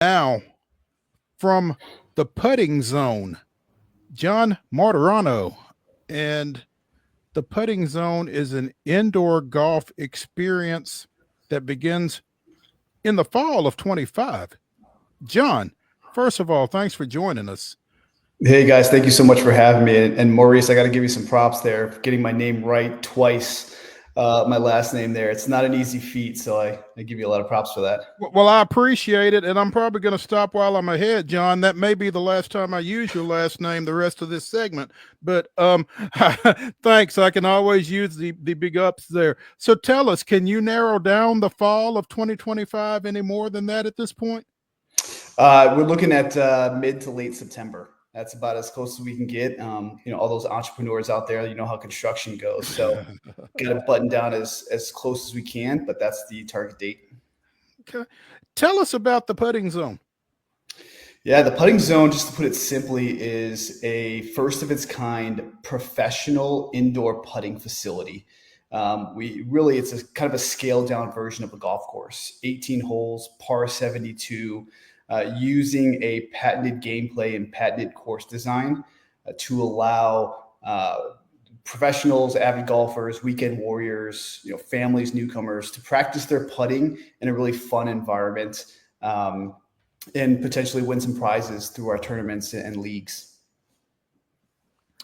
Now, from the putting zone, John Martirano. And the putting zone is an indoor golf experience that begins in the fall of 25. John, first of all, thanks for joining us. Hey guys, thank you so much for having me. And Maurice, I got to give you some props there for getting my name right twice. My last name there. It's not an easy feat, so I give you a lot of props for that. Well, I appreciate it, and I'm probably going to stop while I'm ahead, John. That may be the last time I use your last name the rest of this segment, but thanks. I can always use the big ups there. So tell us, can you narrow down the fall of 2025 any more than that at this point? We're looking at mid to late September. That's about as close as we can get. All those entrepreneurs out there, you know how construction goes. So got to button down as close as we can, but that's the target date. Okay. Tell us about the putting zone. Yeah, the putting zone, just to put it simply, is a first of its kind professional indoor putting facility. It's a kind of a scaled down version of a golf course, 18 holes, par 72, using a patented gameplay and patented course design to allow professionals, avid golfers, weekend warriors, families, newcomers to practice their putting in a really fun environment, and potentially win some prizes through our tournaments and leagues.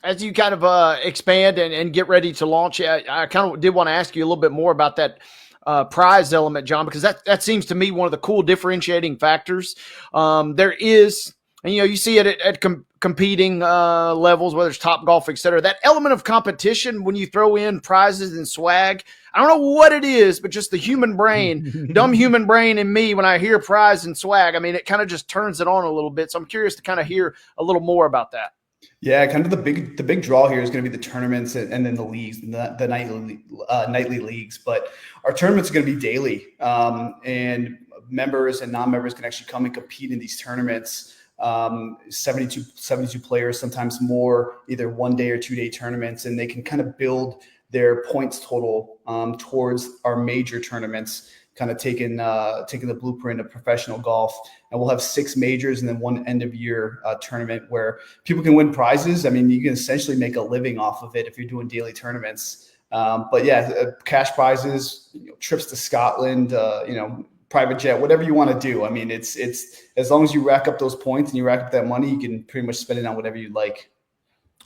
As you kind of expand and get ready to launch, I kind of did want to ask you a little bit more about that prize element, John, because that seems to me one of the cool differentiating factors. There is, and you see it at competing levels, whether it's Top Golf, et cetera, that element of competition when you throw in prizes and swag. I don't know what it is, but just the human brain, dumb human brain in me, when I hear prize and swag, I mean, it kind of just turns it on a little bit. So I'm curious to kind of hear a little more about that. Yeah, kind of the big draw here is going to be the tournaments and then the leagues, the nightly leagues. But our tournaments are going to be daily, and members and non-members can actually come and compete in these tournaments. 72 players, sometimes more, either 1 day or 2 day tournaments, and they can kind of build their points total towards our major tournaments, kind of taking the blueprint of professional golf. And we'll have 6 majors and then 1 end of year tournament where people can win prizes. I mean, you can essentially make a living off of it if you're doing daily tournaments. But yeah, cash prizes, trips to Scotland, private jet, whatever you want to do. I mean, it's as long as you rack up those points and you rack up that money, you can pretty much spend it on whatever you'd like.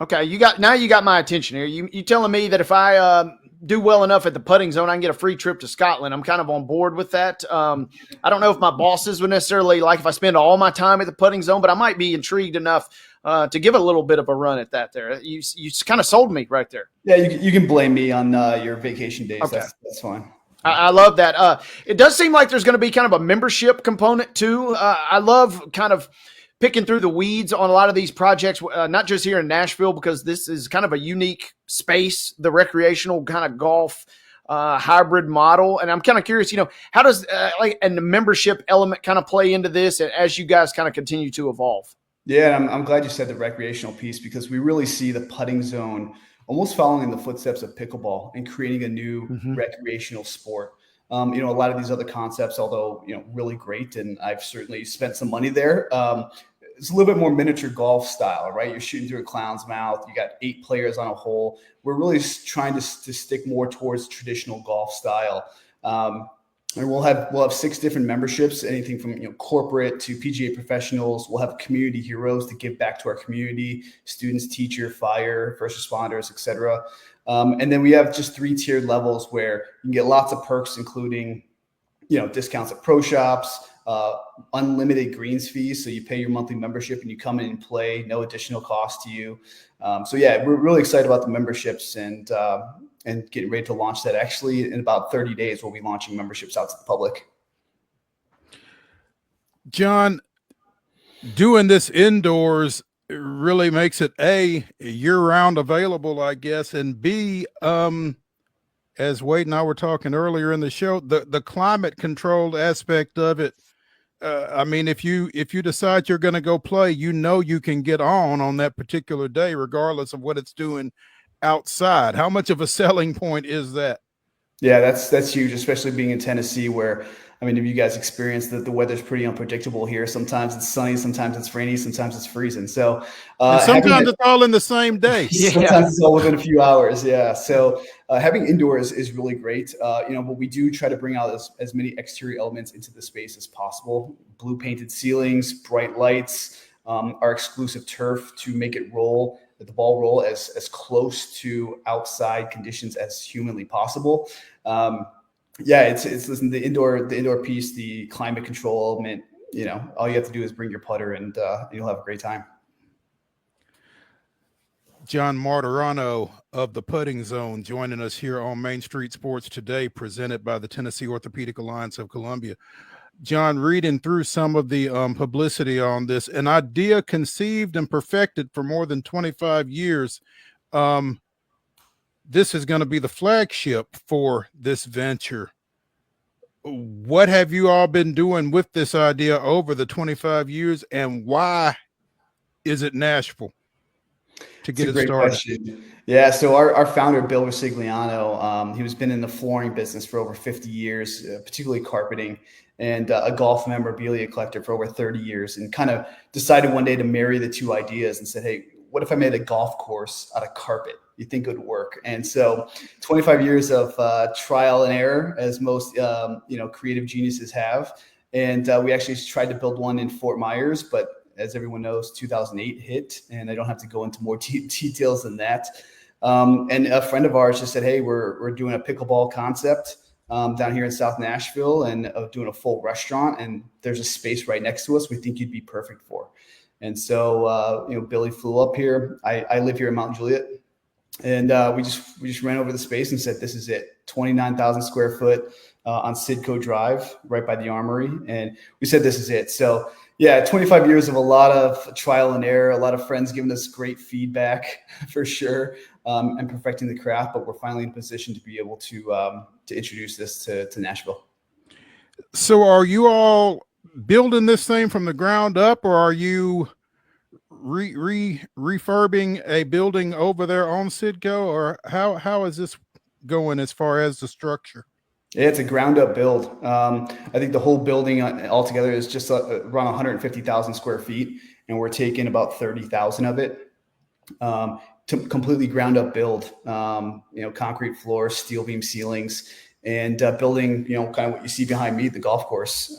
Okay, you got my attention here. You telling me that if I do well enough at the putting zone, I can get a free trip to Scotland. I'm kind of on board with that. I don't know if my bosses would necessarily like if I spend all my time at the putting zone, but I might be intrigued enough to give a little bit of a run at that there. You kind of sold me right there. Yeah, you can blame me on your vacation days. Okay. That's fine. I love that. It does seem like there's going to be kind of a membership component too. I love kind of picking through the weeds on a lot of these projects, not just here in Nashville, because this is kind of a unique space, the recreational kind of golf hybrid model. And I'm kind of curious, how does and the membership element kind of play into this as you guys kind of continue to evolve? Yeah, I'm glad you said the recreational piece, because we really see the putting zone almost following in the footsteps of pickleball and creating a new recreational sport. A lot of these other concepts, although, really great, and I've certainly spent some money there, it's a little bit more miniature golf style, right? You're shooting through a clown's mouth. You got 8 players on a hole. We're really trying to stick more towards traditional golf style. And we'll have 6 different memberships, anything from corporate to PGA professionals. We'll have community heroes to give back to our community, students, teacher, fire, first responders, etc. And then we have just 3 tiered levels where you can get lots of perks, including discounts at pro shops, unlimited greens fees. So you pay your monthly membership and you come in and play, no additional cost to you. So yeah, we're really excited about the memberships and getting ready to launch that. Actually, in about 30 days, we'll be launching memberships out to the public. John, doing this indoors really makes it A, year-round available, I guess, and B, as Wade and I were talking earlier in the show, the climate controlled aspect of it. I mean, if you decide you're going to go play, you can get on that particular day, regardless of what it's doing outside. How much of a selling point is that? Yeah, that's huge, especially being in Tennessee, where I mean, have you guys experienced that the weather's pretty unpredictable here? Sometimes it's sunny, sometimes it's rainy, sometimes it's freezing. So and sometimes it's all in the same day. sometimes it's all within a few hours. Yeah. So having indoors is really great. But we do try to bring out as many exterior elements into the space as possible. Blue painted ceilings, bright lights, our exclusive turf to make it roll, the ball roll as close to outside conditions as humanly possible. It's listen, the indoor piece, the climate control element. All you have to do is bring your putter, and you'll have a great time. John Martirano of the Putting Zone joining us here on Main Street Sports today, presented by the Tennessee Orthopedic Alliance of Columbia. John, reading through some of the publicity on this, an idea conceived and perfected for more than 25 years. This is going to be the flagship for this venture. What have you all been doing with this idea over the 25 years, and why is it Nashville to get it started? Question. Yeah, so our founder, Bill Rosigliano, he was been in the flooring business for over 50 years, particularly carpeting, and a golf memorabilia collector for over 30 years, and kind of decided one day to marry the two ideas and said, hey, what if I made a golf course out of carpet? You think it would work? And so 25 years of trial and error, as most creative geniuses have. And we actually tried to build one in Fort Myers, but as everyone knows, 2008 hit, and I don't have to go into more details than that. And a friend of ours just said, hey, we're doing a pickleball concept down here in South Nashville, and doing a full restaurant, and there's a space right next to us we think you'd be perfect for. And so, Billy flew up here. I live here in Mount Juliet, and we just ran over the space and said, this is it. 29,000 square foot on Sidco Drive, right by the Armory. And we said, this is it. So yeah, 25 years of a lot of trial and error, a lot of friends giving us great feedback for sure, and perfecting the craft, but we're finally in position to be able to introduce this to Nashville. So are you all building this thing from the ground up, or are you refurbing a building over there on Sidco, or how is this going as far as the structure? Yeah, it's a ground up build. I think the whole building altogether is just around 150,000 square feet, and we're taking about 30,000 of it to completely ground up build. Concrete floors, steel beam ceilings, and building, kind of what you see behind me, the golf course.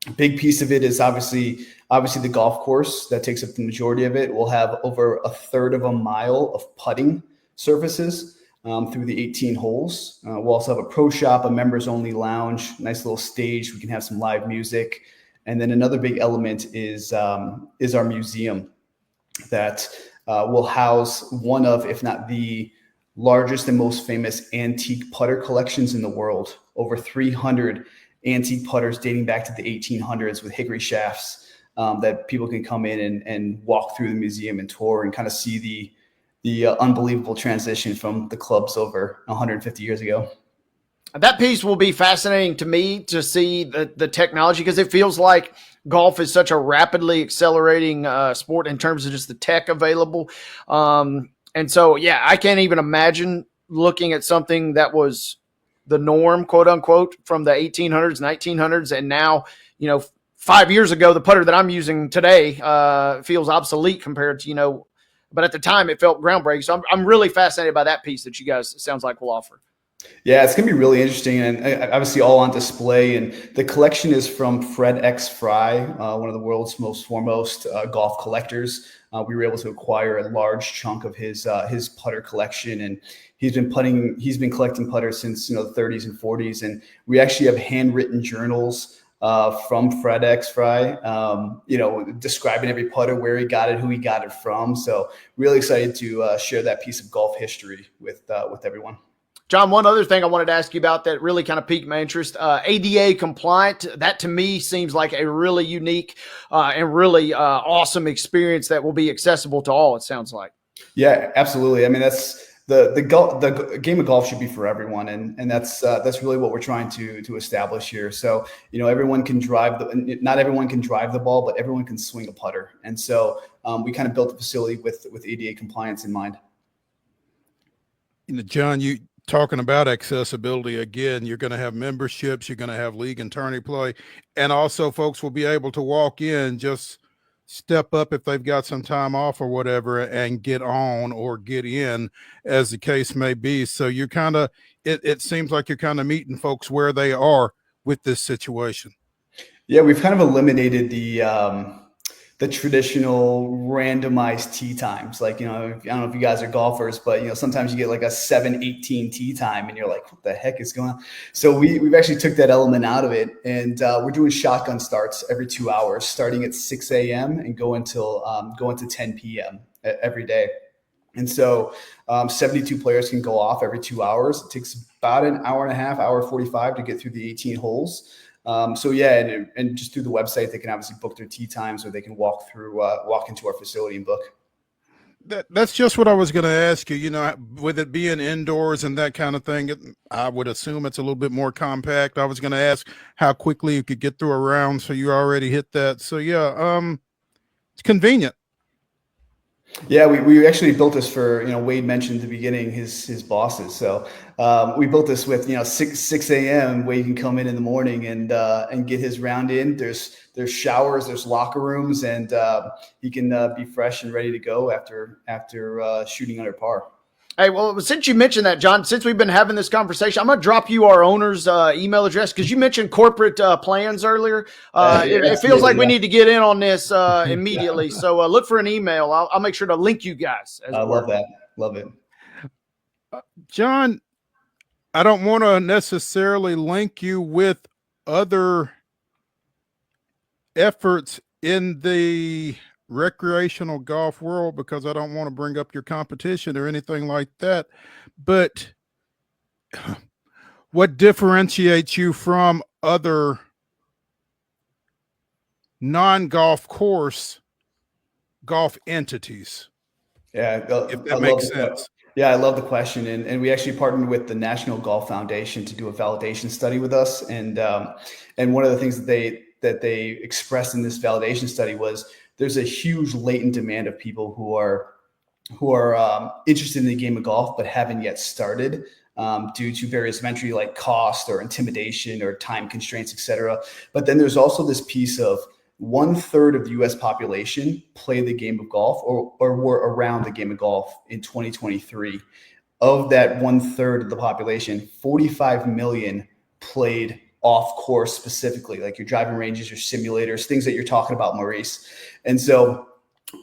A big piece of it is obviously the golf course that takes up the majority of it. We'll have over a third of a mile of putting surfaces through the 18 holes. We'll also have a pro shop, a members only lounge, nice little stage. We can have some live music. And then another big element is our museum that will house one of, if not the largest and most famous antique putter collections in the world. Over 300 antique putters dating back to the 1800s with hickory shafts that people can come in and walk through the museum and tour and kind of see the unbelievable transition from the clubs over 150 years ago. That piece will be fascinating to me to see the technology, because it feels like golf is such a rapidly accelerating sport in terms of just the tech available. And so, yeah, I can't even imagine looking at something that was the norm, quote unquote, from the 1800s, 1900s. And now, 5 years ago, the putter that I'm using today feels obsolete compared to, but at the time it felt groundbreaking. So I'm really fascinated by that piece that you guys, it sounds like, will offer. Yeah, it's going to be really interesting, and obviously all on display. And the collection is from Fred X. Fry, one of the world's most foremost golf collectors. We were able to acquire a large chunk of his putter collection, and he's been collecting putters since the 30s and 40s. And we actually have handwritten journals from Fred X. Fry, describing every putter, where he got it, who he got it from. So really excited to share that piece of golf history with everyone. John, one other thing I wanted to ask you about that really kind of piqued my interest, ADA compliant. That to me seems like a really unique and really awesome experience that will be accessible to all, it sounds like. Yeah, absolutely. I mean, that's the game of golf should be for everyone. And that's really what we're trying to establish here. So, everyone can not everyone can drive the ball, but everyone can swing a putter. And so we kind of built the facility with ADA compliance in mind. John, you talking about accessibility again, you're going to have memberships, you're going to have league and tourney play, and also folks will be able to walk in, just step up if they've got some time off or whatever, and get on or get in, as the case may be. So you're kind of, it seems like you're kind of meeting folks where they are with this situation. Yeah, we've kind of eliminated the traditional randomized tee times. Like, I don't know if you guys are golfers, but sometimes you get like a 7-18 tee time and you're like, what the heck is going on? So we've actually took that element out of it, and we're doing shotgun starts every 2 hours, starting at 6 a.m. and go until 10 p.m. every day. And so 72 players can go off every 2 hours. It takes about an hour and a half, hour 45 to get through the 18 holes. So yeah, and just through the website, they can obviously book their tee times, or they can walk into our facility and book. That's just what I was going to ask you. With it being indoors and that kind of thing, I would assume it's a little bit more compact. I was going to ask how quickly you could get through a round, so you already hit that. So yeah, it's convenient. Yeah, we actually built this for, Wade mentioned at the beginning his bosses. So we built this with 6 a.m. where you can come in the morning and get his round in. There's showers, there's locker rooms, and he can be fresh and ready to go after shooting under par. Hey, well, since you mentioned that, John, since we've been having this conversation, I'm going to drop you our owner's email address, because you mentioned corporate plans earlier. It feels like we need to get in on this immediately. So look for an email. I'll make sure to link you guys. I love that. Love it. John, I don't want to necessarily link you with other efforts in the recreational golf world, because I don't want to bring up your competition or anything like that. But what differentiates you from other non-golf course golf entities? Yeah, if that makes sense. Yeah, I love the question, and we actually partnered with the National Golf Foundation to do a validation study with us, and one of the things that they expressed in this validation study was there's a huge latent demand of people who are interested in the game of golf but haven't yet started, due to various entry like cost or intimidation or time constraints, etc. But then there's also this piece of 1/3 of the U.S. population play the game of golf or were around the game of golf in 2023. Of that 1/3 of the population, 45 million played off course, specifically like your driving ranges, your simulators, things that you're talking about, Maurice. And so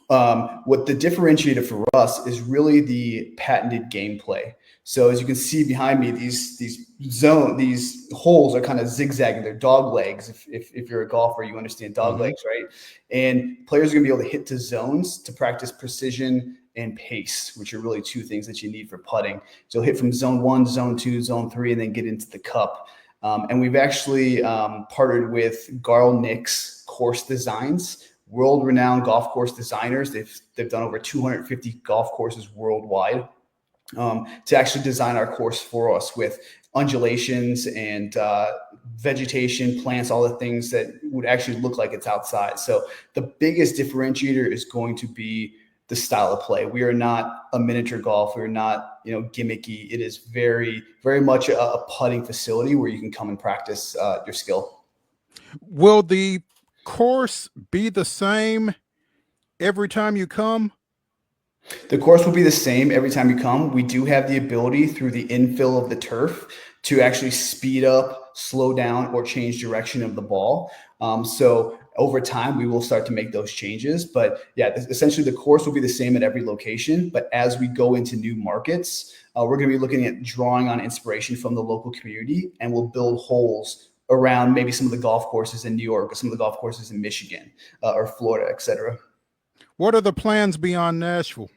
what the differentiator for us is really the patented gameplay. So as you can see behind me, these holes are kind of zigzagging. They're dog legs. If you're a golfer, you understand dog legs, right? And players are going to be able to hit to zones to practice precision and pace, which are really two things that you need for putting. So hit from zone 1, zone 2, zone 3, and then get into the cup. And we've actually partnered with Garl Nix Course Designs, world-renowned golf course designers. They've done over 250 golf courses worldwide, to actually design our course for us with undulations and vegetation, plants, all the things that would actually look like it's outside. So the biggest differentiator is going to be the style of play. We are not a miniature golf. We're not, gimmicky. It is very, very much a putting facility where you can come and practice your skill. Will the course be the same every time you come? The course will be the same every time you come. We do have the ability through the infill of the turf to actually speed up, slow down, or change direction of the ball. So over time, we will start to make those changes. But yeah, essentially the course will be the same at every location. But as we go into new markets, we're going to be looking at drawing on inspiration from the local community, and we'll build holes around maybe some of the golf courses in New York or some of the golf courses in Michigan or Florida, et cetera. What are the plans beyond Nashville?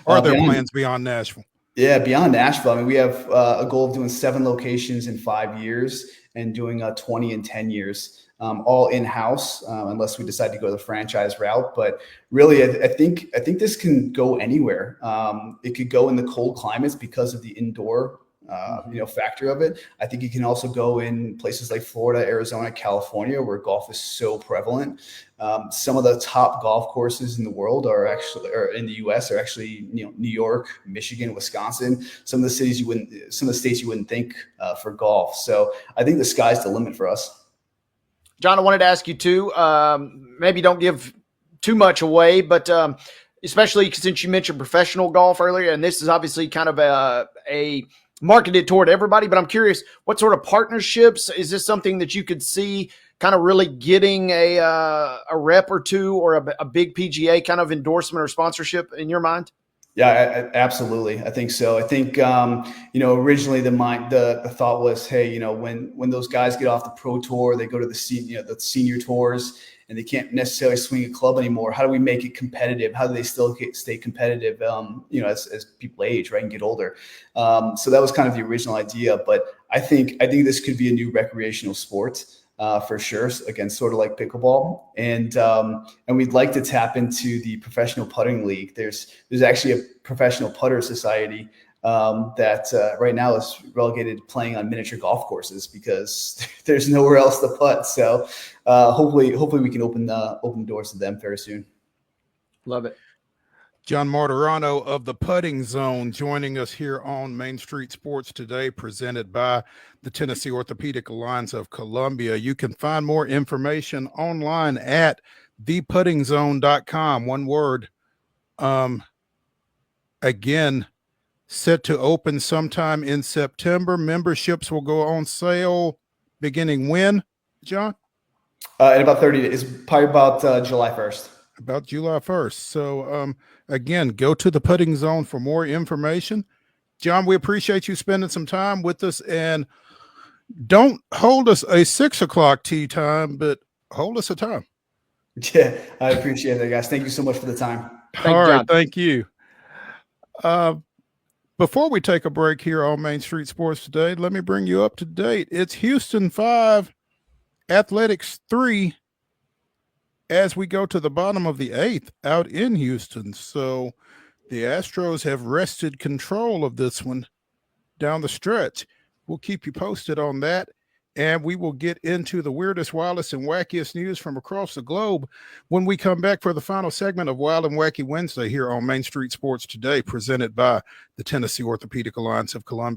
Are there plans beyond Nashville? Yeah, beyond Nashville. I mean, we have a goal of doing 7 locations in 5 years and doing 20 in 10 years, all in-house, unless we decide to go the franchise route. But really, I think this can go anywhere. It could go in the cold climates because of the indoor factor of it. I think you can also go in places like Florida, Arizona, California, where golf is so prevalent. Some of the top golf courses in the world or in the U.S. are actually, New York, Michigan, Wisconsin. Some of the states you wouldn't think for golf. So I think the sky's the limit for us. John, I wanted to ask you too. Maybe don't give too much away, but especially since you mentioned professional golf earlier, and this is obviously kind of a marketed toward everybody, but I'm curious, what sort of partnerships, is this something that you could see kind of really getting a rep or two or a big PGA kind of endorsement or sponsorship in your mind? Yeah, absolutely. I think so. I think, originally the thought was, hey, when those guys get off the pro tour, they go to the senior tours and they can't necessarily swing a club anymore. How do we make it competitive? How do they still stay competitive, as people age, right, and get older? So that was kind of the original idea. But I think this could be a new recreational sport. For sure, again, sort of like pickleball, and we'd like to tap into the professional putting league. There's actually a professional putter society that right now is relegated to playing on miniature golf courses because there's nowhere else to putt. So hopefully we can open doors to them very soon. Love it. John Martirano of the Putting Zone joining us here on Main Street Sports today, presented by the Tennessee Orthopedic Alliance of Columbia. You can find more information online at theputtingzone.com. One word. Again, set to open sometime in September. Memberships will go on sale beginning when, John? In about 30 days, probably about July 1st. About July 1st. So, again, go to the Putting Zone for more information. John, we appreciate you spending some time with us, and don't hold us a 6 o'clock tee time, but hold us a time. Yeah, I appreciate it, guys. Thank you so much for the time. All right, thank you. Before we take a break here on Main Street Sports today, let me bring you up to date. It's Houston 5, Athletics 3, as we go to the bottom of the 8th out in Houston. So the Astros have wrested control of this one down the stretch. We'll keep you posted on that, and we will get into the weirdest, wildest, and wackiest news from across the globe when we come back for the final segment of Wild and Wacky Wednesday here on Main Street Sports Today, presented by the Tennessee Orthopedic Alliance of Columbia.